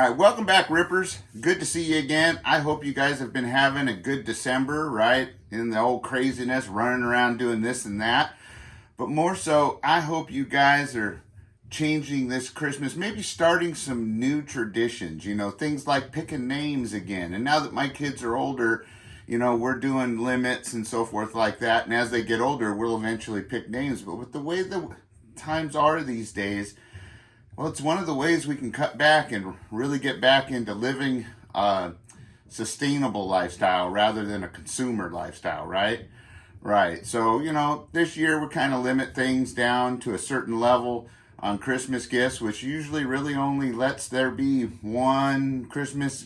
All right, welcome back, Rippers. Good to see you again. I hope you guys have been having a good December, right? In the old craziness, running around doing this and that. But more so, I hope you guys are changing this Christmas, maybe starting some new traditions, things like picking names again. And now that my kids are older, we're doing limits and so forth like that. And as they get older, we'll eventually pick names. But with the way the times are these days, well, it's one of the ways we can cut back and really get back into living a sustainable lifestyle rather than a consumer lifestyle, right? Right. So, this year we kind of limit things down to a certain level on Christmas gifts, which usually really only lets there be one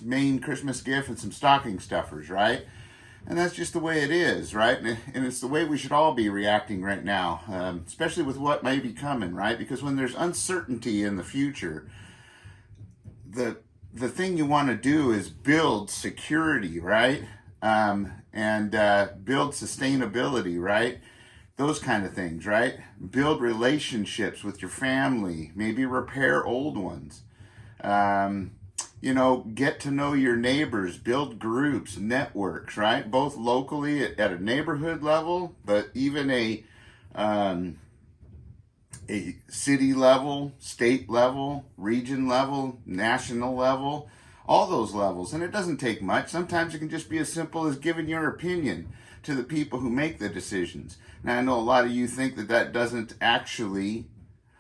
main Christmas gift and some stocking stuffers, right? And that's just the way it is, right? And it's the way we should all be reacting right now, especially with what may be coming, right? Because when there's uncertainty in the future, the thing you want to do is build security, right? And build sustainability, right? Those kind of things, right? Build relationships with your family, maybe repair old ones. Get to know your neighbors, build groups, networks, right? Both locally at a neighborhood level, but even a city level, state level, region level, national level, all those levels. And it doesn't take much. Sometimes it can just be as simple as giving your opinion to the people who make the decisions. Now, I know a lot of you think that doesn't actually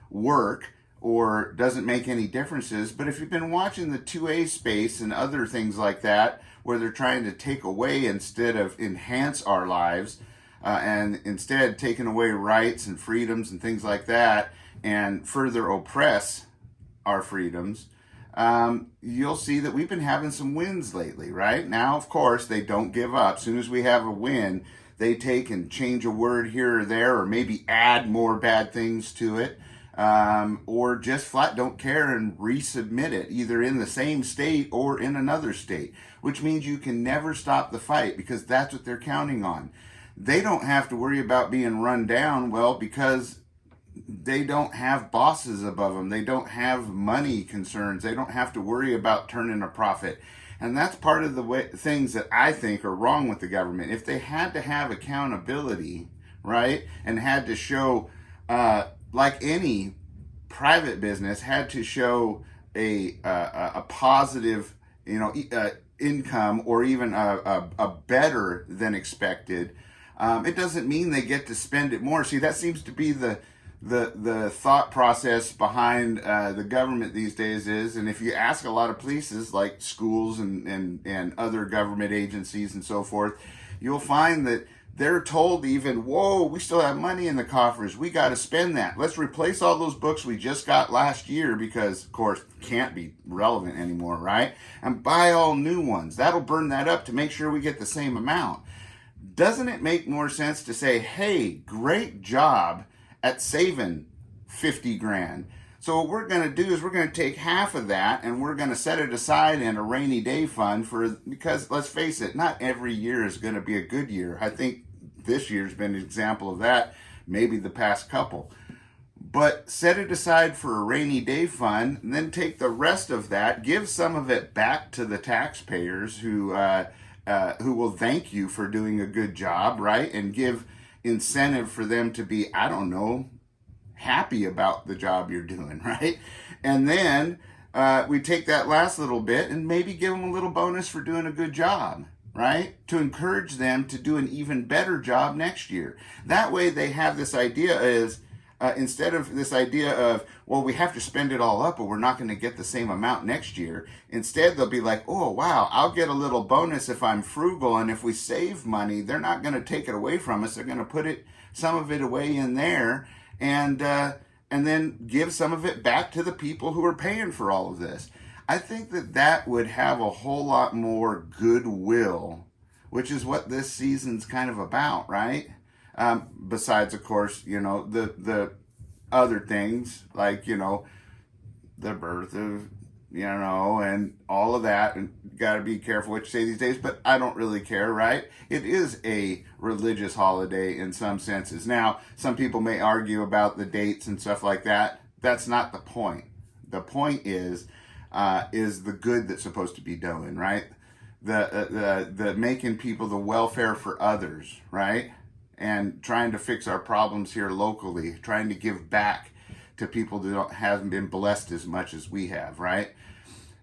work or doesn't make any differences, but if you've been watching the 2A space and other things like that, where they're trying to take away instead of enhance our lives, and instead taking away rights and freedoms and things like that, and further oppress our freedoms, you'll see that we've been having some wins lately, right? Now, of course, they don't give up. As soon as we have a win, they take and change a word here or there, or maybe add more bad things to it. Or just flat don't care and resubmit it, either in the same state or in another state, which means you can never stop the fight because that's what they're counting on. They don't have to worry about being run down, well, because they don't have bosses above them. They don't have money concerns. They don't have to worry about turning a profit. And that's part of the things that I think are wrong with the government. If they had to have accountability, right, and had to show, like any private business, had to show a positive, income or even a better than expected, it doesn't mean they get to spend it more. See, that seems to be the thought process behind the government these days is, and if you ask a lot of places like schools and other government agencies and so forth, you'll find that they're told even, whoa, we still have money in the coffers. We got to spend that. Let's replace all those books we just got last year because, of course, can't be relevant anymore, right? And buy all new ones. That'll burn that up to make sure we get the same amount. Doesn't it make more sense to say, hey, great job at saving 50 grand. So what we're going to do is we're going to take half of that and we're going to set it aside in a rainy day fund because let's face it, not every year is going to be a good year. I think this year's been an example of that, maybe the past couple. But set it aside for a rainy day fund and then take the rest of that, give some of it back to the taxpayers who will thank you for doing a good job, right? And give incentive for them to be, happy about the job you're doing, right? And then we take that last little bit and maybe give them a little bonus for doing a good job, right? To encourage them to do an even better job next year. That way they have this idea is, instead of this idea of, well, we have to spend it all up or we're not going to get the same amount next year. Instead, they'll be like, oh, wow, I'll get a little bonus if I'm frugal. And if we save money, they're not going to take it away from us. They're going to put some of it away in there and then give some of it back to the people who are paying for all of this. I think that would have a whole lot more goodwill, which is what this season's kind of about, right? Besides, of course, the other things like, the birth of, and all of that, and got to be careful what you say these days, but I don't really care, right? It is a religious holiday in some senses. Now, some people may argue about the dates and stuff like that. That's not the point. The point is, is the good that's supposed to be doing, right? The making people the welfare for others, right? And trying to fix our problems here locally, trying to give back to people that haven't been blessed as much as we have, right?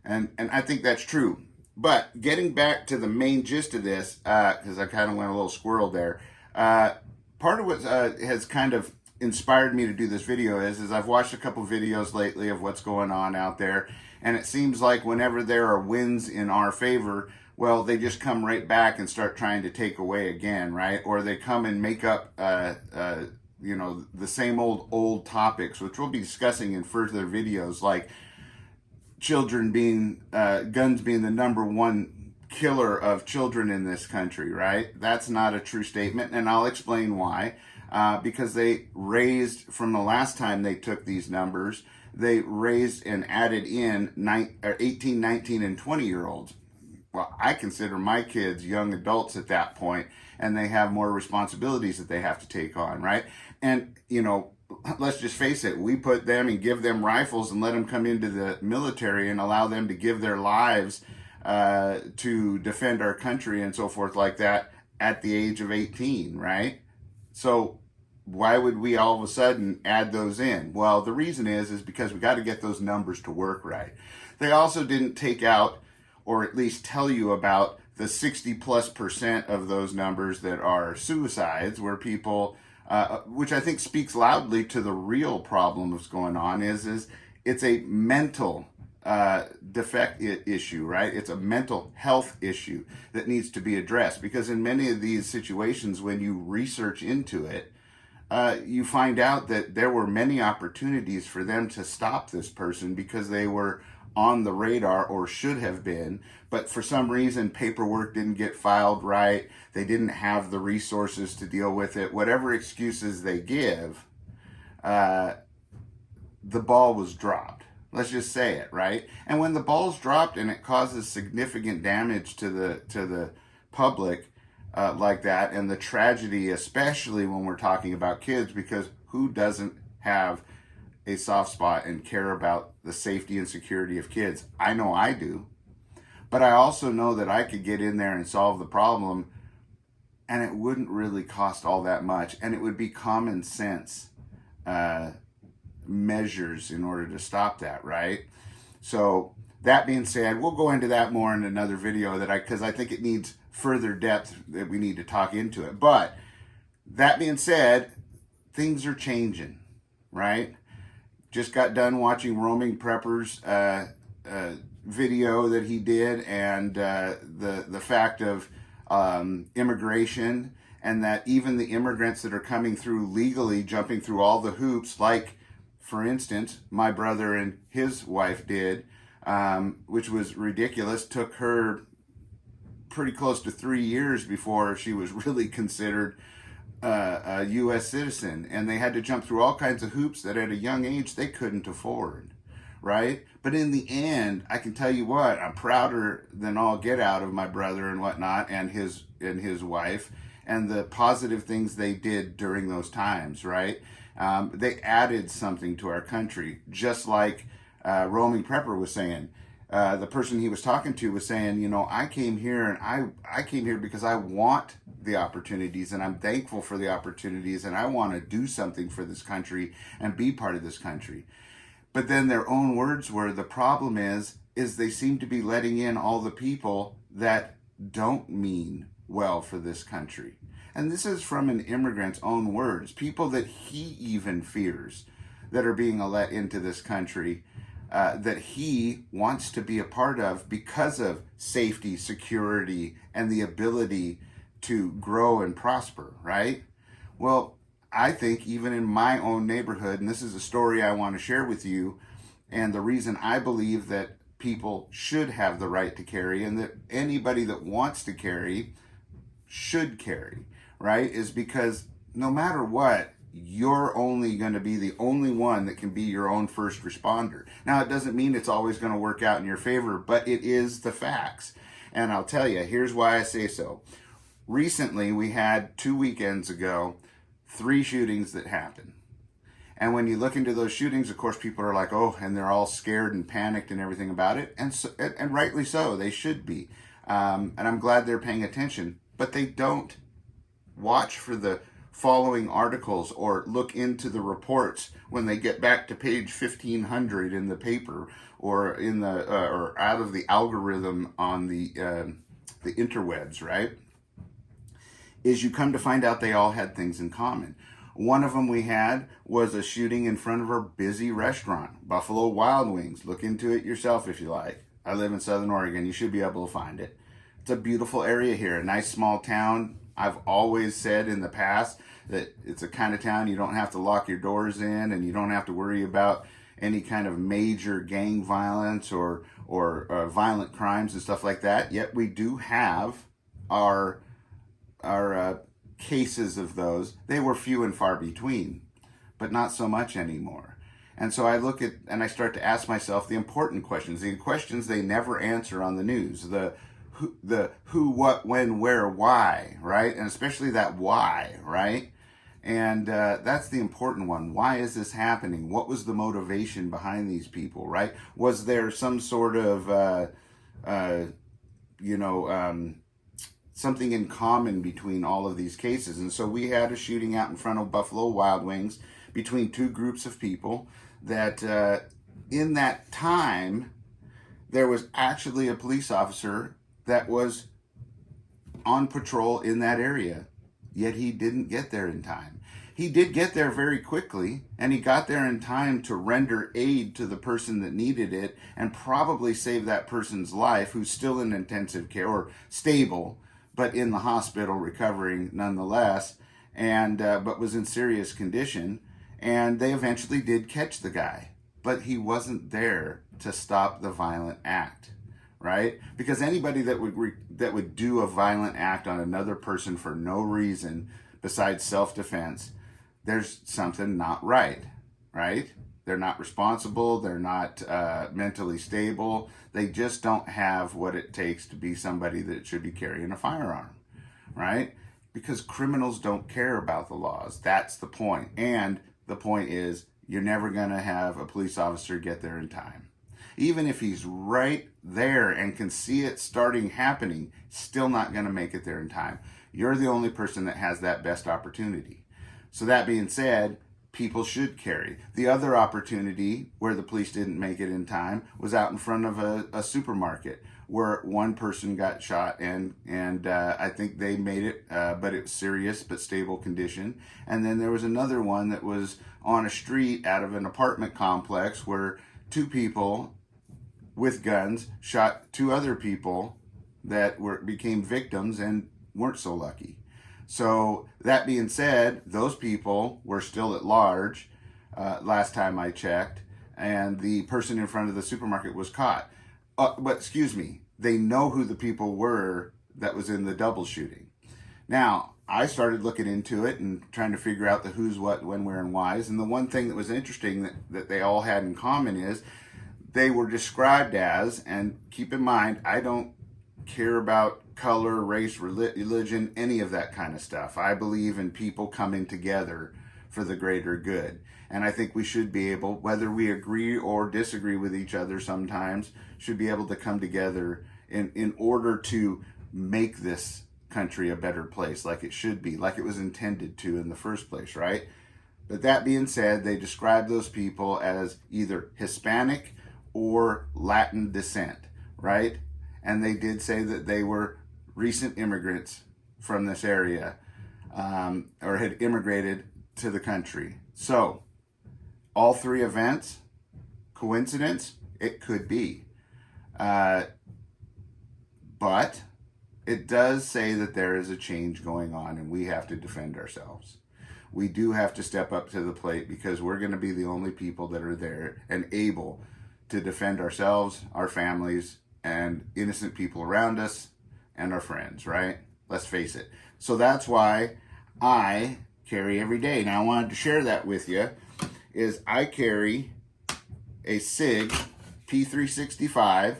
And I think that's true. But getting back to the main gist of this, because I kind of went a little squirrel there, part of what has kind of inspired me to do this video is I've watched a couple videos lately of what's going on out there, and it seems like whenever there are wins in our favor, well, they just come right back and start trying to take away again, right? Or they come and make up, you know, the same old topics, which we'll be discussing in further videos, like children being, guns being the number one killer of children in this country, right? That's not a true statement, and I'll explain why. Because they raised, from the last time they took these numbers, they raised and added in 18, 19, and 20-year-olds. Well, I consider my kids young adults at that point, and they have more responsibilities that they have to take on, right? And, you know, let's just face it, we put them and give them rifles and let them come into the military and allow them to give their lives to defend our country and so forth like that at the age of 18, right? So why would we all of a sudden add those in? Well, the reason is because we got to get those numbers to work right. They also didn't take out, or at least tell you about, the 60+% of those numbers that are suicides, where people, which I think speaks loudly to the real problem that's going on, is it's a mental defect issue, right? It's a mental health issue that needs to be addressed, because in many of these situations, when you research into it, you find out that there were many opportunities for them to stop this person because they were on the radar, or should have been, but for some reason paperwork didn't get filed right, they didn't have the resources to deal with it, whatever excuses they give, the ball was dropped. Let's just say it, right? And when the ball's dropped and it causes significant damage to the public like that, and the tragedy, especially when we're talking about kids, because who doesn't have a soft spot and care about the safety and security of kids? I know I do. But I also know that I could get in there and solve the problem, and it wouldn't really cost all that much, and it would be common sense measures in order to stop that, right? So that being said, we'll go into that more in another video, because I think it needs further depth, that we need to talk into it. But that being said, things are changing, right? Just got done watching Roaming Prepper's video that he did, and the fact of immigration, and that even the immigrants that are coming through legally, jumping through all the hoops, like, for instance, my brother and his wife did, which was ridiculous. Took her pretty close to 3 years before she was really considered a U.S. citizen, and they had to jump through all kinds of hoops that at a young age they couldn't afford, right? But in the end, I can tell you what, I'm prouder than all get out of my brother and whatnot, and his wife, and the positive things they did during those times, right? They added something to our country, just like Roaming Prepper was saying. The person he was talking to was saying, you know, I came here, and I came here because I want the opportunities, and I'm thankful for the opportunities, and I want to do something for this country and be part of this country. But then their own words were, the problem is they seem to be letting in all the people that don't mean well for this country. And this is from an immigrant's own words, people that he even fears that are being let into this country, that he wants to be a part of because of safety, security, and the ability to grow and prosper, right? Well, I think even in my own neighborhood, and this is a story I want to share with you, and the reason I believe that people should have the right to carry, and that anybody that wants to carry should carry, right, is because no matter what, you're only going to be the only one that can be your own first responder. Now, it doesn't mean it's always going to work out in your favor, but it is the facts. And I'll tell you, here's why I say so. Recently, we had 2 weekends ago, 3 shootings that happened. And when you look into those shootings, of course, people are like, oh, and they're all scared and panicked and everything about it. And rightly so, they should be. And I'm glad they're paying attention, but they don't watch for the following articles or look into the reports when they get back to page 1500 in the paper or in the or out of the algorithm on the interwebs, right? Is you come to find out they all had things in common. One of them we had was a shooting in front of our busy restaurant, Buffalo Wild Wings. Look into it yourself if you like. I live in Southern Oregon. You should be able to find it. It's a beautiful area here, a nice small town. I've always said in the past that it's a kind of town you don't have to lock your doors in, and you don't have to worry about any kind of major gang violence or violent crimes and stuff like that. Yet we do have our cases of those. They were few and far between, but not so much anymore. And so I look at and I start to ask myself the important questions, the questions they never answer on the news, the who, what, when, where, why, right? And especially that why, right? And that's the important one. Why is this happening? What was the motivation behind these people, right? Was there some sort of, something in common between all of these cases? And so we had a shooting out in front of Buffalo Wild Wings between two groups of people that in that time, there was actually a police officer that was on patrol in that area, yet he didn't get there in time. He did get there very quickly, and he got there in time to render aid to the person that needed it and probably save that person's life, who's still in intensive care or stable, but in the hospital recovering nonetheless, and but was in serious condition. And they eventually did catch the guy, but he wasn't there to stop the violent act. Right? Because anybody that would do a violent act on another person for no reason besides self-defense, there's something not right, right? They're not responsible. They're not mentally stable. They just don't have what it takes to be somebody that should be carrying a firearm, right? Because criminals don't care about the laws. That's the point. And the point is, you're never going to have a police officer get there in time. Even if he's right there and can see it starting happening, still not going to make it there in time. You're the only person that has that best opportunity. So that being said, people should carry. The other opportunity where the police didn't make it in time was out in front of a supermarket where one person got shot, and I think they made it, but it was serious but stable condition. And then there was another one that was on a street out of an apartment complex where two people with guns shot two other people that became victims and weren't so lucky. So that being said, those people were still at large last time I checked, and the person in front of the supermarket was caught. But excuse me, they know who the people were that was in the double shooting. Now, I started looking into it and trying to figure out the who's, what, when, where, and whys. And the one thing that was interesting that they all had in common is they were described as, and keep in mind, I don't care about color, race, religion, any of that kind of stuff. I believe in people coming together for the greater good. And I think we should be able, whether we agree or disagree with each other sometimes, should be able to come together in order to make this country a better place, like it should be, like it was intended to in the first place, right? But that being said, they describe those people as either Hispanic or Latin descent, right? And they did say that they were recent immigrants from this area, or had immigrated to the country. So, all three events, coincidence? It could be. But it does say that there is a change going on, and we have to defend ourselves. We do have to step up to the plate, because we're going to be the only people that are there and able to defend ourselves, our families, and innocent people around us, and our friends, right? Let's face it. So that's why I carry every day. Now, I wanted to share that with you, is I carry a SIG P365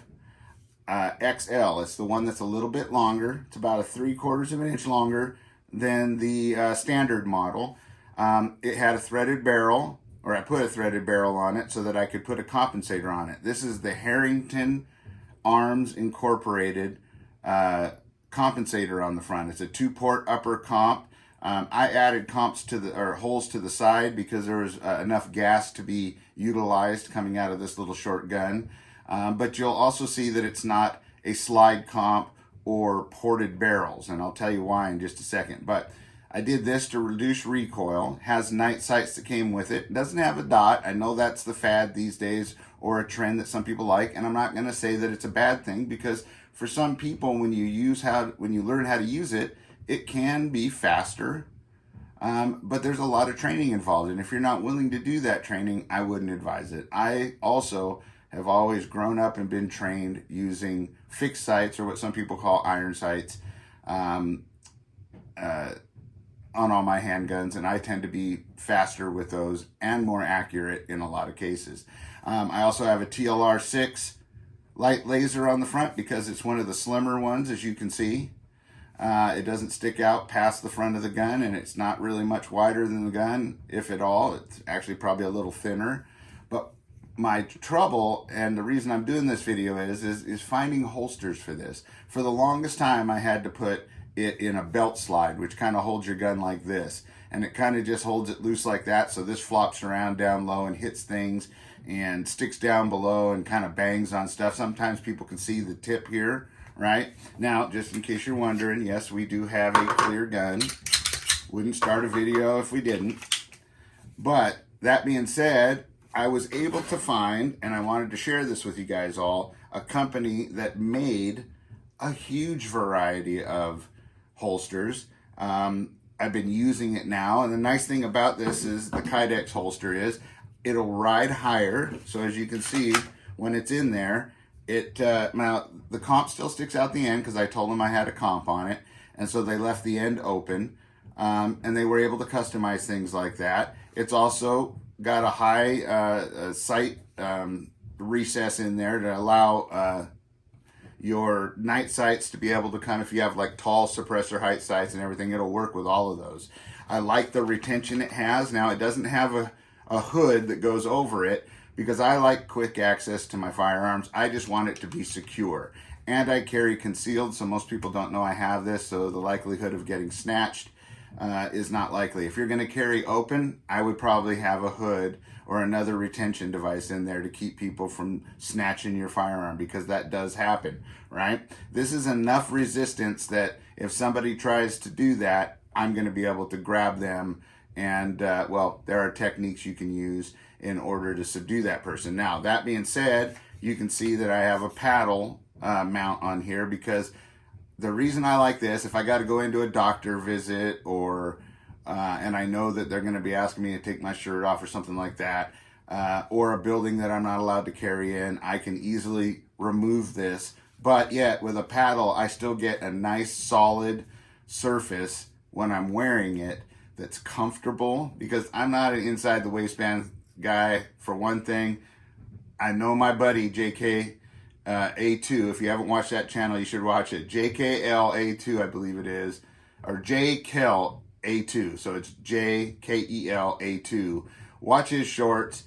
XL. It's the one that's a little bit longer. It's about 3/4 of an inch longer than the standard model. It had a threaded barrel, or I put a threaded barrel on it so that I could put a compensator on it. This is the Harrington Arms Incorporated compensator on the front. It's a 2-port upper comp. I added comps to the, or holes to the side, because there was enough gas to be utilized coming out of this little short gun. But you'll also see that it's not a slide comp or ported barrels, and I'll tell you why in just a second. But I did this to reduce recoil. Has night sights that came with it. Doesn't have a dot. I know that's the fad these days, or a trend that some people like, and I'm not going to say that it's a bad thing, because for some people, when you learn how to use it, it can be faster. But there's a lot of training involved, and if you're not willing to do that training, I wouldn't advise it. I also have always grown up and been trained using fixed sights, or what some people call iron sights, on all my handguns, and I tend to be faster with those and more accurate in a lot of cases. I also have a TLR6 light laser on the front because it's one of the slimmer ones, as you can see. It doesn't stick out past the front of the gun, and it's not really much wider than the gun, if at all. It's actually probably a little thinner. But my trouble, and the reason I'm doing this video is finding holsters for this. For the longest time, I had to put it in a belt slide, which kind of holds your gun like this, and it kind of just holds it loose like that, so this flops around down low and hits things and sticks down below and kind of bangs on stuff. Sometimes people can see the tip here, right? Now, just in case you're wondering, yes, we do have a clear gun. Wouldn't start a video if we didn't. But that being said, I was able to find, and I wanted to share this with you guys all, a company that made a huge variety of holsters. I've been using it now, and the nice thing about this is the Kydex holster is it'll ride higher. So as you can see, when it's in there, now the comp still sticks out the end because I told them I had a comp on it, and so they left the end open, and they were able to customize things like that. It's also got a high sight recess in there to allow your night sights to be able to kind of, if you have like tall suppressor height sights and everything, it'll work with all of those. I like the retention it has. Now, it doesn't have a hood that goes over it, because I like quick access to my firearms. I just want it to be secure. And I carry concealed, so most people don't know I have this, so the likelihood of getting snatched is not likely. If you're going to carry open, I would probably have a hood or another retention device in there to keep people from snatching your firearm, because that does happen, right? This is enough resistance that if somebody tries to do that, I'm going to be able to grab them, and well, there are techniques you can use in order to subdue that person. Now, that being said, you can see that I have a paddle mount on here, because the reason I like this, if I got to go into a doctor visit, or and I know that they're going to be asking me to take my shirt off or something like that, or a building that I'm not allowed to carry in, I can easily remove this. But yet, with a paddle, I still get a nice solid surface when I'm wearing it that's comfortable, because I'm not an inside the waistband guy. For one thing, I know my buddy JK A2. If you haven't watched that channel, you should watch it. JKL A2, I believe it is, or JKL A2. So it's JKEL A2. Watch his shorts.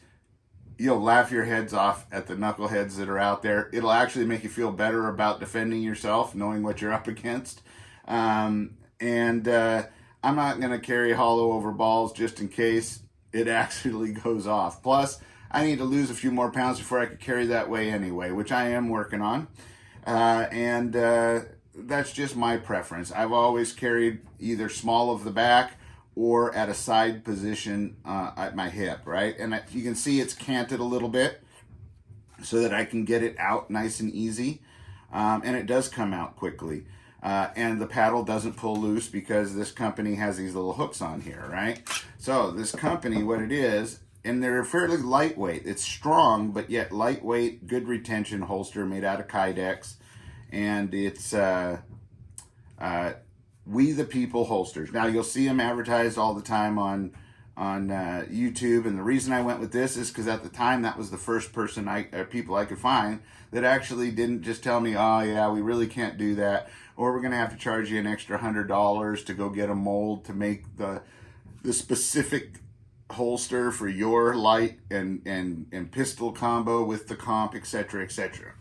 You'll laugh your heads off at the knuckleheads that are out there. It'll actually make you feel better about defending yourself, knowing what you're up against. I'm not going to carry hollow over balls just in case it actually goes off. Plus, I need to lose a few more pounds before I could carry that way anyway, which I am working on. That's just my preference. I've always carried either small of the back or at a side position at my hip, right? And you can see it's canted a little bit so that I can get it out nice and easy. And it does come out quickly. And the paddle doesn't pull loose because this company has these little hooks on here, right? So this company, what it is, and they're fairly lightweight. It's strong, but yet lightweight, good retention holster made out of Kydex. And it's We the People holsters. Now, you'll see them advertised all the time on YouTube, and the reason I went with this is because at the time that was the first people I could find that actually didn't just tell me, oh yeah, we really can't do that, or we're gonna have to charge you an extra $100 to go get a mold to make the specific holster for your light and pistol combo with the comp, etc., etc.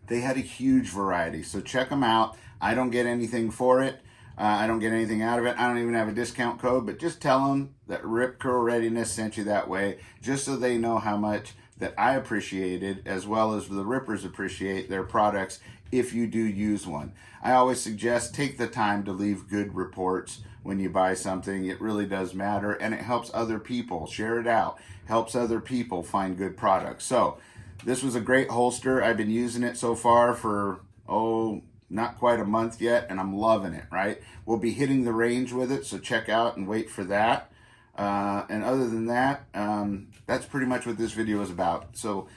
They had a huge variety, so check them out. I don't get anything for it. I don't get anything out of it. I don't even have a discount code, but just tell them that Rip Curl Readiness sent you that way, just so they know how much that I appreciate it, as well as the Rippers appreciate their products if you do use one. I always suggest take the time to leave good reports when you buy something. It really does matter, and it helps other people. Share it out. Helps other people find good products. So this was a great holster. I've been using it so far for, not quite a month yet, and I'm loving it, right? We'll be hitting the range with it, so check out and wait for that. And other than that, that's pretty much what this video is about. So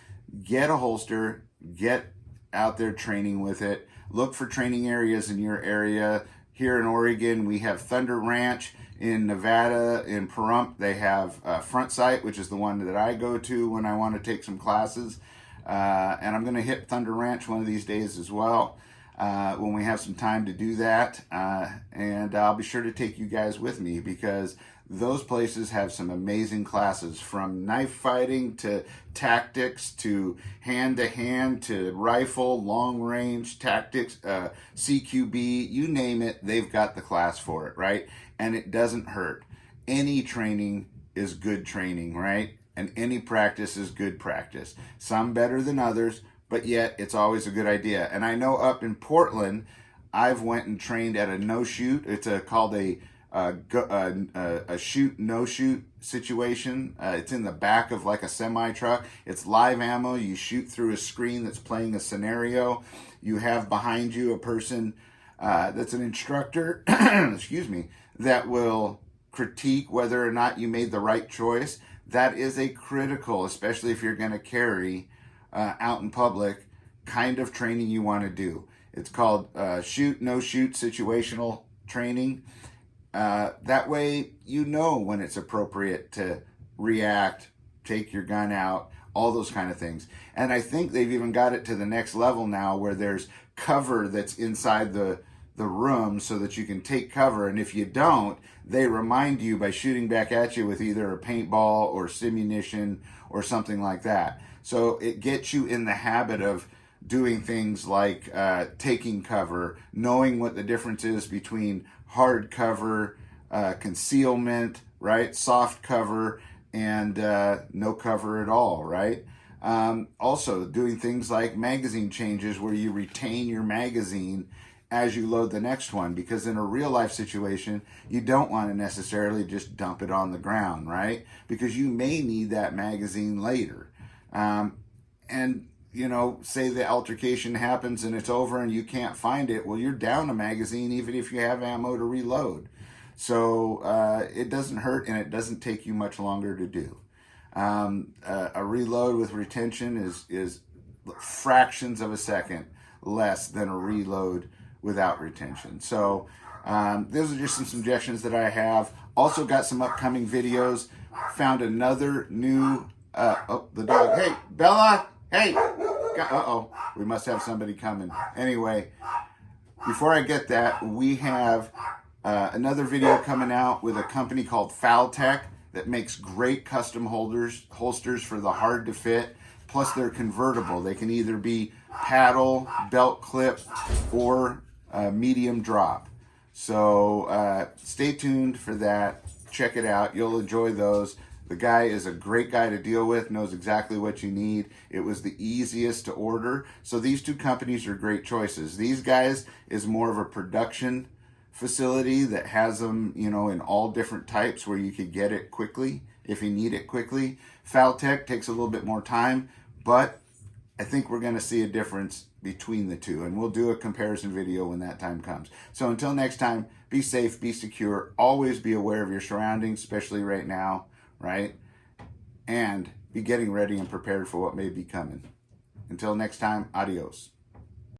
get a holster, get out there training with it. Look for training areas in your area. Here in Oregon, we have Thunder Ranch. In Nevada, in Pahrump, they have Front Sight, which is the one that I go to when I want to take some classes. And I'm going to hit Thunder Ranch one of these days as well, when we have some time to do that. And I'll be sure to take you guys with me, because those places have some amazing classes, from knife fighting to tactics to hand-to-hand to rifle, long-range tactics, CQB, you name it, they've got the class for it, right? And it doesn't hurt. Any training is good training, right? And any practice is good practice. Some better than others, but yet it's always a good idea. And I know up in Portland, I've went and trained at a no-shoot. It's called a shoot no shoot situation. It's in the back of like a semi truck. It's live ammo. You shoot through a screen that's playing a scenario. You have behind you a person that's an instructor, excuse me, that will critique whether or not you made the right choice. That is a critical, especially if you're going to carry out in public, kind of training you want to do. It's called shoot no shoot situational training. That way you know when it's appropriate to react, take your gun out, all those kind of things. And I think they've even got it to the next level now, where there's cover that's inside the room so that you can take cover. And if you don't, they remind you by shooting back at you with either a paintball or simunition or something like that. So it gets you in the habit of doing things like taking cover, knowing what the difference is between hard cover, concealment, right? Soft cover, and no cover at all, right? Also doing things like magazine changes, where you retain your magazine as you load the next one, because in a real life situation, you don't want to necessarily just dump it on the ground, right? Because you may need that magazine later. And you know, say the altercation happens and it's over and you can't find it, well, you're down a magazine even if you have ammo to reload. So it doesn't hurt, and it doesn't take you much longer to do. A reload with retention is fractions of a second less than a reload without retention. So those are just some suggestions that I have. Also got some upcoming videos. Found another new, the dog. Hey, Bella! Hey! Uh-oh, we must have somebody coming. Anyway, before I get that, we have another video coming out with a company called Faltech that makes great custom holsters for the hard to fit. Plus they're convertible. They can either be paddle, belt clip, or medium drop. So stay tuned for that. Check it out. You'll enjoy those. The guy is a great guy to deal with, knows exactly what you need. It was the easiest to order. So these two companies are great choices. These guys is more of a production facility that has them, you know, in all different types where you could get it quickly if you need it quickly. Faltech takes a little bit more time, but I think we're going to see a difference between the two, and we'll do a comparison video when that time comes. So until next time, be safe, be secure, always be aware of your surroundings, especially right now, right? And be getting ready and prepared for what may be coming. Until next time, adios.